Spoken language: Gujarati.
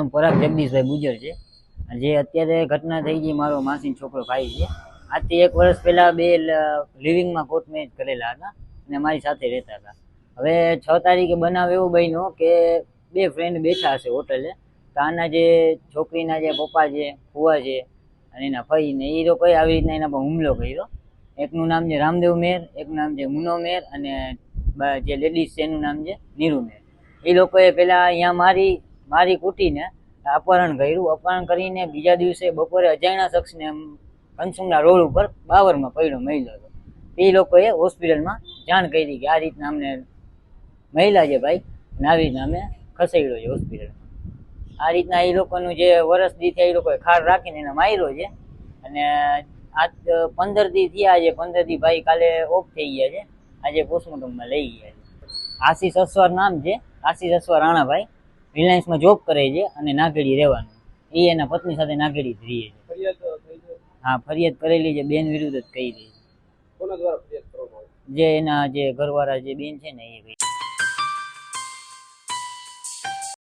નામ પરાગ જગદીશભાઈ ગુજર છે. જે અત્યારે ઘટના થઈ ગઈ, મારો માસીનો છોકરો ભાઈ છે. આજથી 1 વર્ષ પહેલા બે લિવિંગમાં કોર્ટ મેરેજ કરેલા હતા અને મારી સાથે રહેતા હતા. હવે 6 તારીખે બનાવ એવો બન્યો કે બે ફ્રેન્ડ બેઠા હશે હોટલે, તો આના જે છોકરીના જે પપ્પા છે, ફુવા છે અને એના ભાઈ ને એ લોકોએ આવી રીતના એના પર હુમલો કર્યો. એકનું નામ છે રામદેવ મેર, એકનું નામ છે મુનો મેર અને જે લેડીઝ છે એનું નામ છે નીરુ મેર. એ લોકોએ પેલા અહીંયા મારી કૂટીને અપહરણ કર્યું. અપહરણ કરીને બીજા દિવસે બપોરે અજાણ્યા શખ્સને કનસુંગના રોડ ઉપર બાવરમાં પડ્યો મહિલો હતો. એ લોકોએ હોસ્પિટલમાં જાણ કરી કે આ રીતના અમને મહિલા છે ભાઈ, અને આવી રીતના અમે ખસેડ્યો છે હોસ્પિટલમાં. આ રીતના એ લોકોનું જે વર્ષ દી થયા એ લોકોએ ખાર રાખીને એને માર્યો છે. અને આજ 15 દી થયા છે. 15 દી ભાઈ કાલે ઓફ થઈ ગયા છે. આજે પોસ્ટમોર્ટમમાં લઈ ગયા છે. આશીષ અસવાર નામ છે, આશીષ અસવાર રાણાભાઈ. રિલાયન્સમાં જોબ કરે છે અને નાગેડી રહેવાનું. એ એના પત્ની સાથે નાગેડી જ રહે છે. હા, ફરિયાદ કરેલી છે, બેન વિરુદ્ધ જ કરી છે. જે એના જે ઘરવાળા જે બેન છે ને એ